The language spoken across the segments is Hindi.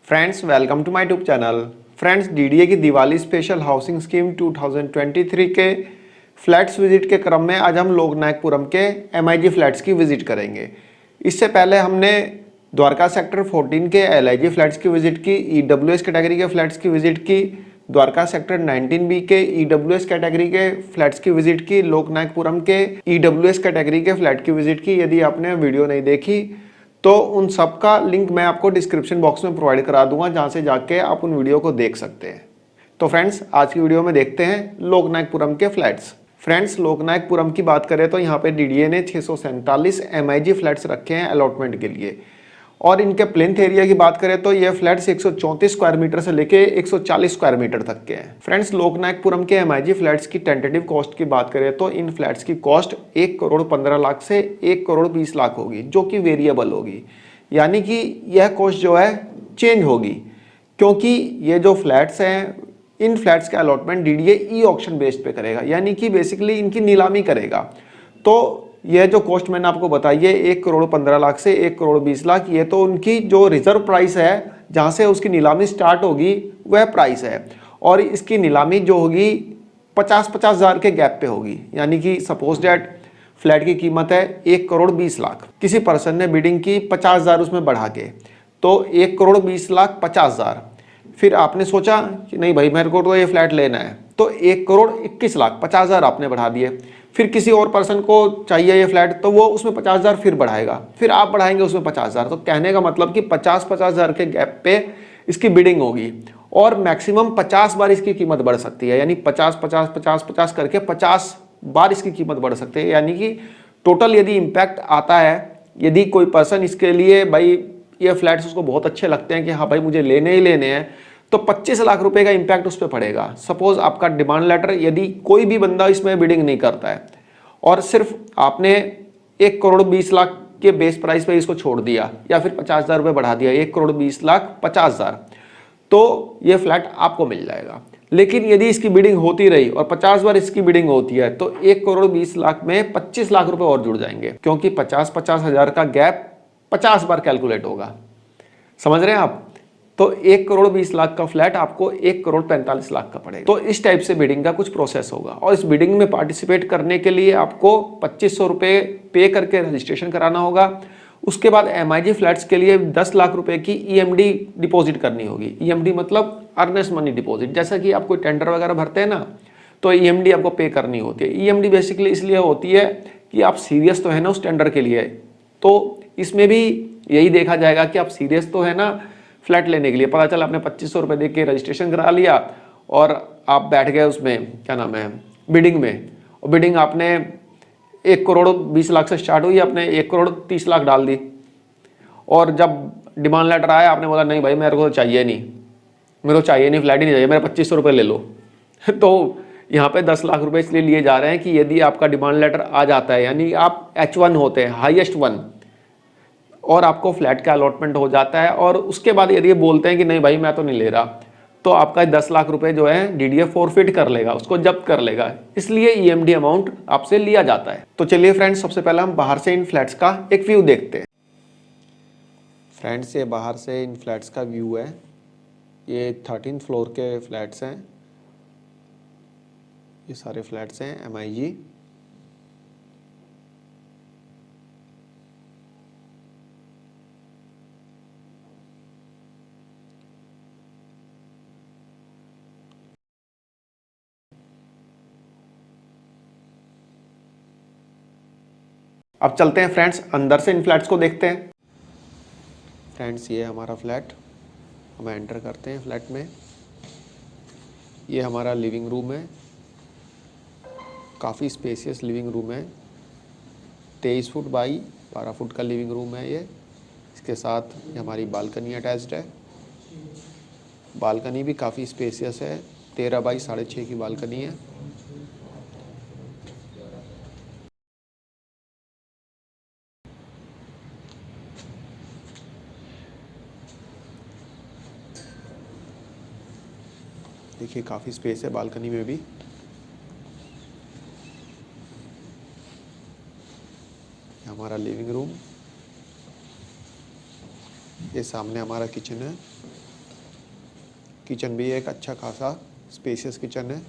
Friends welcome to my YouTube channel. Friends DDA की दिवाली स्पेशल हाउसिंग स्कीम 2023 के फ्लैट्स विजिट के क्रम में आज हम लोकनायकपुरम के एमआईजी फ्लैट्स की विजिट करेंगे। इससे पहले हमने द्वारका सेक्टर 14 के एलआईजी फ्लैट्स की विजिट की, ईडब्ल्यूएस कैटेगरी के फ्लैट्स की विजिट की, द्वारका सेक्टर 19B के ईडब्ल्यूएस कैटेगरी के फ्लैट्स की विजिट की, लोकनायकपुरम के ईडब्ल्यूएस कैटेगरी के फ्लैट की विजिट की। यदि आपने वीडियो नहीं देखी तो उन सब का लिंक मैं आपको डिस्क्रिप्शन बॉक्स में प्रोवाइड करा दूंगा, जहां से जाके आप उन वीडियो को देख सकते हैं। तो फ्रेंड्स आज की वीडियो में देखते हैं लोकनायकपुरम के फ्लैट्स। फ्रेंड्स लोकनायकपुरम की बात करें तो यहाँ पे डीडीए ने 647 एमआईजी फ्लैट्स रखे हैं अलॉटमेंट के लिए, और इनके प्लेन्थ एरिया की बात करें तो ये फ्लैट्स 134 स्क्वायर मीटर से लेके 140 स्क्वायर मीटर तक के हैं। फ्रेंड्स लोकनायकपुरम के एमआईजी फ्लैट्स की टेंटेटिव कॉस्ट की बात करें तो इन फ्लैट्स की कॉस्ट 1 करोड़ 15 लाख से 1 करोड़ 20 लाख होगी, जो कि वेरिएबल होगी। यानी कि यह कॉस्ट जो है चेंज होगी, क्योंकि ये जो फ्लैट्स हैं इन फ्लैट्स का allotment DDA e auction based पे करेगा, यानी कि बेसिकली इनकी नीलामी करेगा। तो यह जो कॉस्ट मैंने आपको बताई है 1 करोड़ 15 लाख से 1 करोड़ 20 लाख, ये तो उनकी जो रिजर्व प्राइस है जहां से उसकी नीलामी स्टार्ट होगी वह प्राइस है, और इसकी नीलामी जो होगी 50-50 हज़ार के गैप पे होगी। यानी कि सपोज डैट फ्लैट की कीमत है 1 करोड़ 20 लाख, किसी पर्सन ने बिडिंग की 50 हज़ार उसमें बढ़ा के, तो 1 करोड़ 20 लाख 50 हज़ार। फिर आपने सोचा कि नहीं भाई मेरे को तो ये फ्लैट लेना है, तो 1 करोड़ 21 लाख 50 हज़ार आपने बढ़ा दिए। फिर किसी और पर्सन को चाहिए ये फ्लैट, तो वो उसमें 50 हज़ार फिर बढ़ाएगा, फिर आप बढ़ाएंगे उसमें 50 हज़ार। तो कहने का मतलब कि 50-50 हज़ार के गैप पे इसकी बिडिंग होगी, और मैक्सिमम 50 बार इसकी कीमत बढ़ सकती है। यानी 50-50-50-50 करके 50 बार इसकी कीमत बढ़ सकती है। यानी कि टोटल यदि इम्पैक्ट आता है, यदि कोई पर्सन इसके लिए भाई ये फ्लैट्स उसको बहुत अच्छे लगते हैं कि हाँ भाई मुझे लेने ही लेने हैं, तो 25 लाख रुपए का इंपैक्ट उस पर पड़ेगा। सपोज आपका डिमांड लेटर, यदि कोई भी बंदा इसमें बिडिंग नहीं करता है और सिर्फ आपने 1 करोड़ 20 लाख के बेस प्राइस पे इसको छोड़ दिया, या फिर 50 हज़ार रुपये बढ़ा दिया, 1 करोड़ 20 लाख 50 हज़ार, तो ये फ्लैट आपको मिल जाएगा। लेकिन यदि इसकी बिडिंग होती रही और 50 बार इसकी बिडिंग होती है, तो 1 करोड़ 20 लाख में 25 लाख रुपए और जुड़ जाएंगे, क्योंकि 50-50 हज़ार का गैप 50 बार कैलकुलेट होगा। समझ रहे हैं आप? तो 1 करोड़ 20 लाख का फ्लैट आपको 1 करोड़ 45 लाख का पड़ेगा। तो इस टाइप से बिडिंग का कुछ प्रोसेस होगा, और इस बिडिंग में पार्टिसिपेट करने के लिए आपको 2500 रुपये पे करके रजिस्ट्रेशन कराना होगा। उसके बाद एमआईजी फ्लैट्स के लिए 10 लाख रुपए की ईएमडी डिपॉजिट करनी होगी। ईएमडी मतलब अर्नेस्ट मनी डिपॉजिट, जैसा कि आप कोई टेंडर वगैरह भरते हैं ना, तो ईएमडी आपको पे करनी होती है। ईएमडी बेसिकली इसलिए होती है कि आप सीरियस तो है ना उस टेंडर के लिए, तो इसमें भी यही देखा जाएगा कि आप सीरियस तो है ना फ्लैट लेने के लिए। पता चला आपने 2500 रुपये दे के रजिस्ट्रेशन करा लिया और आप बैठ गए उसमें, क्या नाम है, बिडिंग में, और बिडिंग आपने 1 करोड़ 20 लाख से स्टार्ट हुई, आपने 1 करोड़ 30 लाख डाल दी, और जब डिमांड लेटर आया आपने बोला नहीं भाई मेरे को तो चाहिए नहीं, मेरे को चाहिए नहीं, फ्लैट ही नहीं चाहिए, मेरा 2500 रुपये ले लो। तो यहाँ पे 10 लाख रुपए इसलिए लिए जा रहे हैं कि यदि आपका डिमांड लेटर आ जाता है, यानी आप H1 होते हैं, हाईएस्ट 1, और आपको फ्लैट का अलॉटमेंट हो जाता है, और उसके बाद यदि ये बोलते हैं कि नहीं भाई मैं तो नहीं ले रहा, तो आपका 10 लाख रुपए जो है डीडीए फॉरफिट कर लेगा, उसको जब्त कर लेगा। इसलिए ईएमडी अमाउंट आपसे लिया जाता है। तो चलिए फ्रेंड्स, सबसे पहले हम बाहर से इन फ्लैट्स का एक व्यू देखते हैं। फ्रेंड्स ये बाहर से इन फ्लैट्स का व्यू है। ये 13th फ्लोर के फ्लैट्स हैं, ये सारे फ्लैट्स हैं एमआईजी। अब चलते हैं फ्रेंड्स अंदर से इन फ्लैट्स को देखते हैं। फ्रेंड्स ये हमारा फ्लैट, हम एंटर करते हैं फ्लैट में। ये हमारा लिविंग रूम है, काफ़ी स्पेसियस लिविंग रूम है। 23 फुट बाई 12 फुट का लिविंग रूम है ये। इसके साथ ये हमारी बालकनी अटैच्ड है। बालकनी भी काफ़ी स्पेसियस है, 13 बाई 6.5 की बालकनी है। देखिए काफ़ी स्पेस है बालकनी में भी। हमारा लिविंग रूम, ये सामने हमारा किचन है। किचन भी एक अच्छा खासा स्पेशियस किचन है।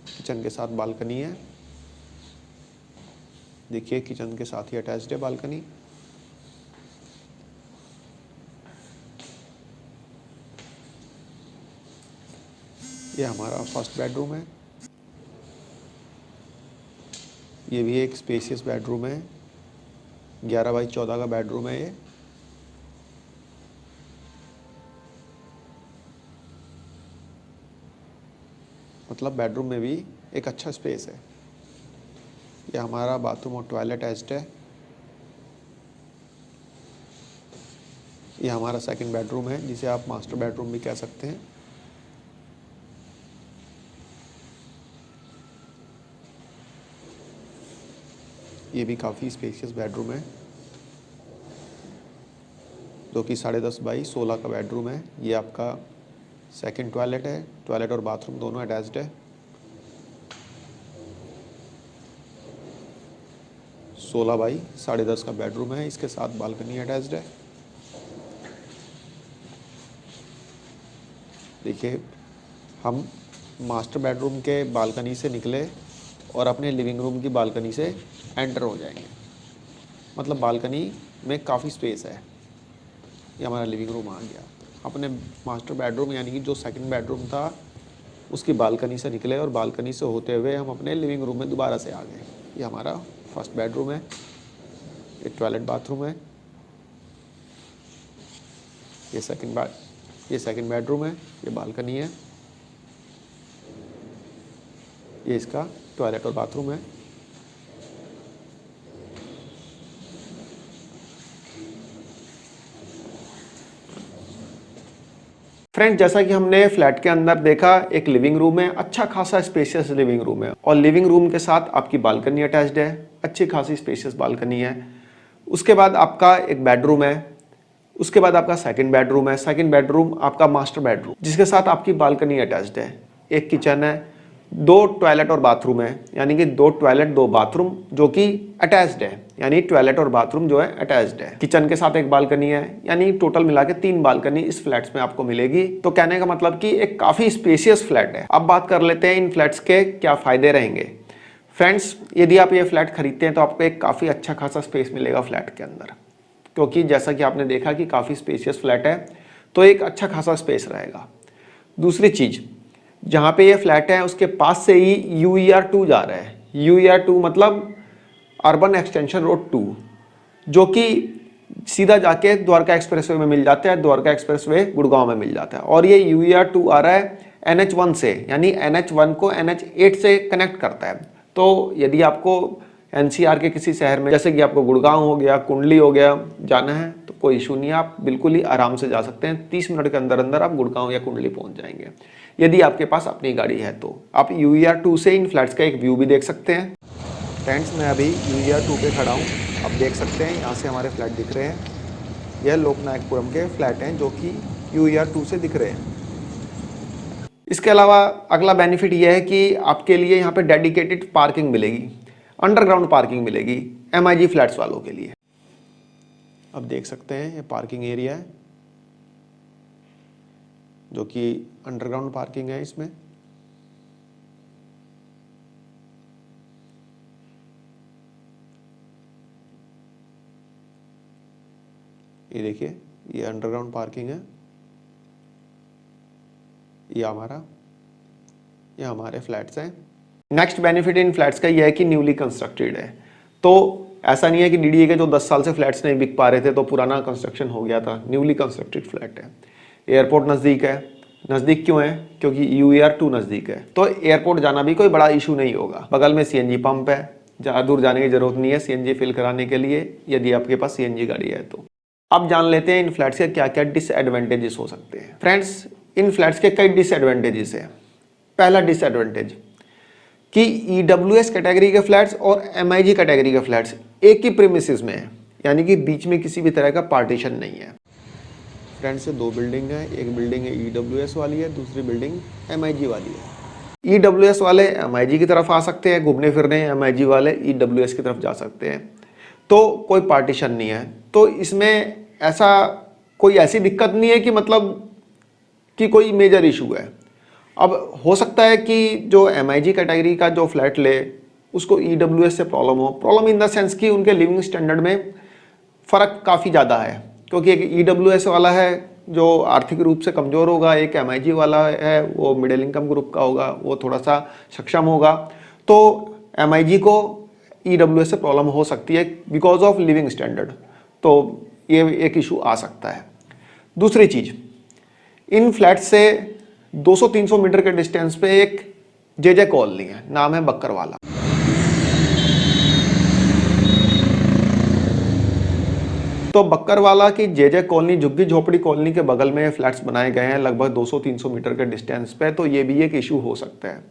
किचन के साथ बालकनी है। देखिए किचन के साथ ही अटैच्ड है बालकनी। ये हमारा फर्स्ट बेडरूम है। ये भी एक स्पेशियस बेडरूम है। 11x14 का बेडरूम है ये। मतलब बेडरूम में भी एक अच्छा स्पेस है। ये हमारा बाथरूम और टॉयलेट अटैच्ड है। ये हमारा सेकंड बेडरूम है, जिसे आप मास्टर बेडरूम भी कह सकते हैं। ये भी काफ़ी स्पेशियस बेडरूम है, जो कि 10.5x16 का बेडरूम है। ये आपका सेकंड टॉयलेट है। टॉयलेट और बाथरूम दोनों अटैच्ड है। 16x10.5 का बेडरूम है। इसके साथ बालकनी अटैच्ड है। देखिए हम मास्टर बेडरूम के बालकनी से निकले और अपने लिविंग रूम की बालकनी से एंटर हो जाएंगे। मतलब बालकनी में काफ़ी स्पेस है। ये हमारा लिविंग रूम आ गया। अपने मास्टर बेडरूम यानी कि जो सेकंड बेडरूम था उसकी बालकनी से निकले और बालकनी से होते हुए हम अपने लिविंग रूम में दोबारा से आ गए। ये हमारा फर्स्ट बेडरूम है। ये टॉयलेट बाथरूम है। ये सेकंड बेडरूम है। ये बालकनी है। ये इसका टॉयलेट और बाथरूम है। फ्रेंड्स, जैसा कि हमने फ्लैट के अंदर देखा, एक लिविंग रूम है, अच्छा खासा स्पेशियस लिविंग रूम है और लिविंग रूम के साथ आपकी बालकनी अटैच्ड है। अच्छी खासी स्पेशियस बालकनी है। उसके बाद आपका एक बेडरूम है। उसके बाद आपका सेकंड बेडरूम है। सेकंड बेडरूम आपका मास्टर बेडरूम, जिसके साथ आपकी बालकनी अटैच्ड है। एक किचन है। 2 टॉयलेट और बाथरूम है, यानी कि 2 टॉयलेट 2 बाथरूम जो कि अटैच्ड है, यानी टॉयलेट और बाथरूम जो है अटैच्ड है। किचन के साथ एक बालकनी है, यानी टोटल मिला के 3 बालकनी इस फ्लैट्स में आपको मिलेगी। तो कहने का मतलब कि एक काफी स्पेशियस फ्लैट है। अब बात कर लेते हैं इन फ्लैट्स के क्या फायदे रहेंगे। फ्रेंड्स, यदि आप ये फ्लैट खरीदते हैं तो आपको एक काफी अच्छा खासा स्पेस मिलेगा फ्लैट के अंदर, क्योंकि जैसा कि आपने देखा कि काफी स्पेशियस फ्लैट है, तो एक अच्छा खासा स्पेस रहेगा। दूसरी चीज, जहाँ पे ये फ्लैट है उसके पास से ही UER2 जा रहा है। UER2 मतलब अर्बन एक्सटेंशन रोड 2, जो कि सीधा जाके द्वारका एक्सप्रेसवे में मिल जाता है। द्वारका एक्सप्रेसवे गुड़गांव में मिल जाता है। और ये UER2 आ रहा है NH1 से, यानी NH1 को NH8 से कनेक्ट करता है। तो यदि आपको NCR के किसी शहर में, जैसे कि आपको गुड़गांव हो गया, कुंडली हो गया, जाना है तो कोई इशू नहीं है, आप बिल्कुल ही आराम से जा सकते हैं। 30 मिनट के अंदर अंदर आप गुड़गांव या कुंडली पहुंच जाएंगे, यदि आपके पास अपनी गाड़ी है तो। आप UER2 से इन फ्लैट्स का एक व्यू भी देख सकते हैं। फ्रेंड्स, मैं अभी UER2 पे खड़ा हूँ। आप देख सकते हैं यहाँ से हमारे फ्लैट दिख रहे हैं। यह लोकनायकपुरम के फ्लैट हैं जो कि UER2 से दिख रहे हैं। इसके अलावा अगला बेनिफिट यह है कि आपके लिए यहाँ पे डेडिकेटेड पार्किंग मिलेगी, अंडरग्राउंड पार्किंग मिलेगी MIG फ्लैट्स वालों के लिए। अब देख सकते हैं ये पार्किंग एरिया है, जो कि अंडरग्राउंड पार्किंग है। इसमें ये देखिए, ये अंडरग्राउंड पार्किंग है। ये हमारे फ्लैट्स हैं। नेक्स्ट बेनिफिट इन फ्लैट्स का यह है कि न्यूली कंस्ट्रक्टेड है। तो ऐसा नहीं है कि DDA के जो 10 साल से फ्लैट्स नहीं बिक पा रहे थे तो पुराना कंस्ट्रक्शन हो गया था। न्यूली कंस्ट्रक्टेड फ्लैट है। एयरपोर्ट नज़दीक है। नज़दीक क्यों है? क्योंकि UER2 नज़दीक है, तो एयरपोर्ट जाना भी कोई बड़ा इशू नहीं होगा। बगल में CNG पंप है, ज़्यादा दूर जाने की जरूरत नहीं है CNG फिल कराने के लिए, यदि आपके पास CNG गाड़ी है तो। अब जान लेते हैं इन फ्लैट्स के क्या क्या डिसएडवांटेजेस हो सकते हैं। फ्रेंड्स, इन फ्लैट्स के कई डिसएडवांटेजेस हैं। पहला डिसएडवांटेज कि EWS कैटेगरी के फ्लैट्स और MIG कैटेगरी के फ्लैट्स एक ही प्रीमिसेस में है, यानी कि बीच में किसी भी तरह का पार्टीशन नहीं है। फ्रेंड्स, ये 2 बिल्डिंग है। एक बिल्डिंग है EWS वाली है, दूसरी बिल्डिंग MIG वाली है। EWS वाले MIG की तरफ आ सकते हैं घूमने फिरने, MIG वाले EWS की तरफ जा सकते हैं, तो कोई पार्टीशन नहीं है। तो इसमें ऐसा कोई ऐसी दिक्कत नहीं है कि मतलब कि कोई मेजर इशू है। अब हो सकता है कि जो MIG कैटेगरी का जो फ्लैट ले उसको EWS से प्रॉब्लम हो, प्रॉब्लम इन द सेंस कि उनके लिविंग स्टैंडर्ड में फ़र्क काफ़ी ज़्यादा है, क्योंकि एक EWS वाला है जो आर्थिक रूप से कमज़ोर होगा, एक MIG वाला है वो मिडिल इनकम ग्रुप का होगा, वो थोड़ा सा सक्षम होगा। तो MIG को EWS से प्रॉब्लम हो सकती है बिकॉज ऑफ लिविंग स्टैंडर्ड, तो ये एक इशू आ सकता है। दूसरी चीज़, इन फ्लैट से 200-300 मीटर के डिस्टेंस पे एक JJ कॉलोनी है, नाम है बक्करवाला। तो बक्करवाला की JJ कॉलोनी, झुग्गी झोपड़ी कॉलोनी के बगल में फ्लैट्स बनाए गए हैं लगभग 200-300 मीटर के डिस्टेंस पे, तो ये भी एक इशू हो सकता है।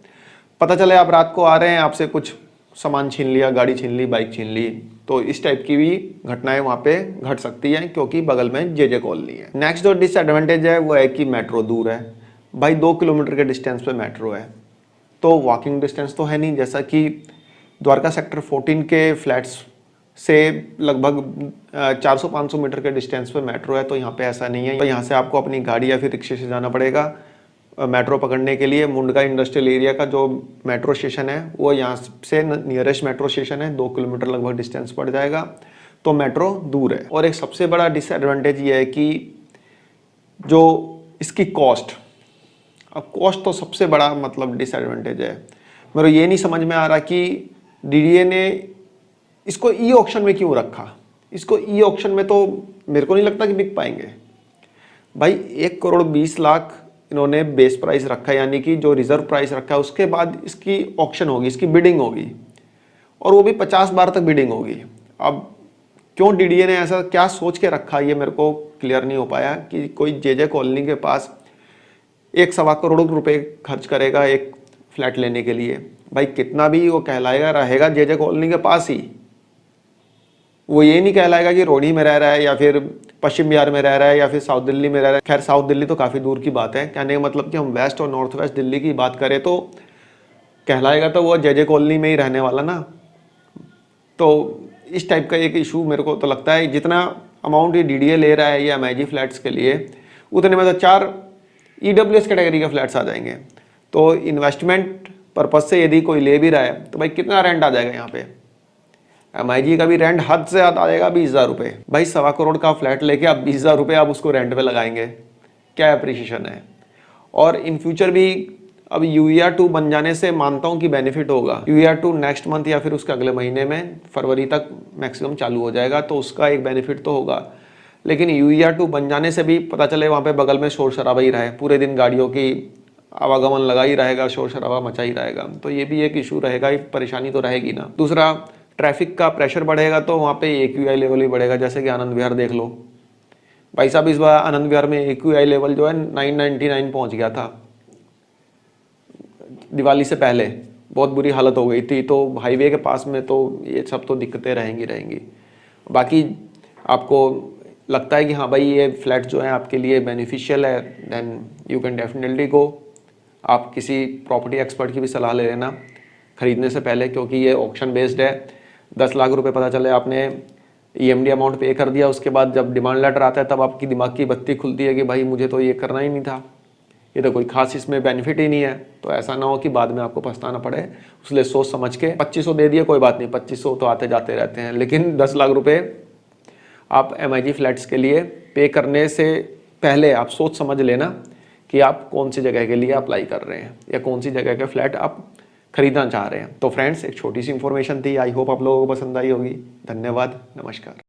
पता चले आप रात को आ रहे हैं, आपसे कुछ सामान छीन लिया, गाड़ी छीन ली, बाइक छीन ली, तो इस टाइप की भी घटनाएं वहाँ पे घट सकती हैं क्योंकि बगल में JJ कॉलोनी है। नेक्स्ट जो डिसएडवांटेज है वो है कि मेट्रो दूर है भाई, 2 किलोमीटर के डिस्टेंस पे मेट्रो है, तो वॉकिंग डिस्टेंस तो है नहीं। जैसा कि द्वारका सेक्टर 14 के फ्लैट्स से लगभग 400-500 मीटर के डिस्टेंस पे मेट्रो है, तो यहाँ पे ऐसा नहीं है। तो यहाँ से आपको अपनी गाड़ी या फिर रिक्शे से जाना पड़ेगा मेट्रो पकड़ने के लिए। मुंडका इंडस्ट्रियल एरिया का जो मेट्रो स्टेशन है वो यहाँ से नियरेस्ट मेट्रो स्टेशन है, 2 किलोमीटर लगभग डिस्टेंस पड़ जाएगा, तो मेट्रो दूर है। और एक सबसे बड़ा डिसएडवांटेज ये है कि जो इसकी कॉस्ट, अब कॉस्ट तो सबसे बड़ा मतलब डिसएडवांटेज है। मेरे ये नहीं समझ में आ रहा कि DDA ने इसको ई ऑक्शन में क्यों रखा। इसको ई ऑक्शन में तो मेरे को नहीं लगता कि बिक पाएंगे भाई। 1,20,00,000 इन्होंने बेस प्राइस रखा है, यानी कि जो रिजर्व प्राइस रखा है, उसके बाद इसकी ऑक्शन होगी, इसकी बिडिंग होगी, और वो भी 50 बार तक बिडिंग होगी। अब क्यों DDA ने ऐसा क्या सोच के रखा, ये मेरे को क्लियर नहीं हो पाया कि कोई JJ कॉलोनी के पास 1-1.25 करोड़ रुपए खर्च करेगा एक फ्लैट लेने के लिए। भाई कितना भी वो कहलाएगा, रहेगा JJ कॉलोनी के पास ही, वो ये नहीं कहलाएगा कि रोडी में रह रहा है या फिर पश्चिम बिहार में रह रहा है या फिर साउथ दिल्ली में रह रहा है। खैर साउथ दिल्ली तो काफ़ी दूर की बात है, कहने का मतलब कि हम वेस्ट और नॉर्थ वेस्ट दिल्ली की बात करें तो कहलाएगा तो वो JJ कॉलोनी में ही रहने वाला ना। तो इस टाइप का एक इशू मेरे को तो लगता है। जितना अमाउंट ये DDA ले रहा है ये MIG फ्लैट्स के लिए, उतने में तो 4 EWS कैटेगरी के फ्लैट्स आ जाएंगे। तो इन्वेस्टमेंट पर्पज से यदि कोई ले भी रहा है तो भाई कितना रेंट आ जाएगा यहाँ पे। MIG का भी रेंट हद से ज़्यादा आएगा 20,000 रुपये। भाई 1.25 करोड़ का फ्लैट लेके आप 20,000 रुपये आप उसको रेंट पे लगाएंगे, क्या अप्रिशिएशन है। और इन फ्यूचर भी अब UER-2 बन जाने से मानता हूँ कि बेनिफिट होगा। UER-2 नेक्स्ट मंथ या फिर उसके अगले महीने में फरवरी तक मैक्सिमम चालू हो जाएगा, तो उसका एक बेनिफिट तो होगा। लेकिन UER-2 बन जाने से भी पता चले वहाँ पे बगल में शोर शराबा ही रहे, पूरे दिन गाड़ियों की आवागमन लगा ही रहेगा, शोर शराबा मचा ही रहेगा, तो ये भी एक इशू रहेगा, परेशानी तो रहेगी ना। दूसरा, ट्रैफिक का प्रेशर बढ़ेगा तो वहाँ पे AQI लेवल ही बढ़ेगा। जैसे कि आनंद विहार देख लो भाई साहब, इस बार आनंद विहार में AQI लेवल जो है 999 पहुँच गया था। दिवाली से पहले बहुत बुरी हालत हो गई थी, तो हाईवे के पास में तो ये सब तो दिक्कतें रहेंगी। बाकी आपको लगता है कि हाँ भाई ये फ्लैट जो है आपके लिए बेनिफिशियल है, then you can definitely go. आप किसी प्रॉपर्टी एक्सपर्ट की भी सलाह ले लेना खरीदने से पहले, क्योंकि ये ऑक्शन बेस्ड है। 10 लाख रुपए पता चले आपने EMD अमाउंट पे कर दिया, उसके बाद जब डिमांड लेटर आता है तब आपकी दिमाग की बत्ती खुलती है कि भाई मुझे तो ये करना ही नहीं था, ये तो कोई खास इसमें बेनिफिट ही नहीं है। तो ऐसा ना हो कि बाद में आपको पछताना पड़े, इसलिए सोच समझ के 2500 दे दिए, कोई बात नहीं, 2500 तो आते जाते रहते हैं, लेकिन 10 लाख रुपए आप MIG फ्लैट्स के लिए पे करने से पहले आप सोच समझ लेना कि आप कौन सी जगह के लिए अप्लाई कर रहे हैं या कौन सी जगह के फ्लैट आप खरीदना चाह रहे हैं। तो फ्रेंड्स, एक छोटी सी इन्फॉर्मेशन थी, आई होप आप लोगों को पसंद आई होगी। धन्यवाद, नमस्कार।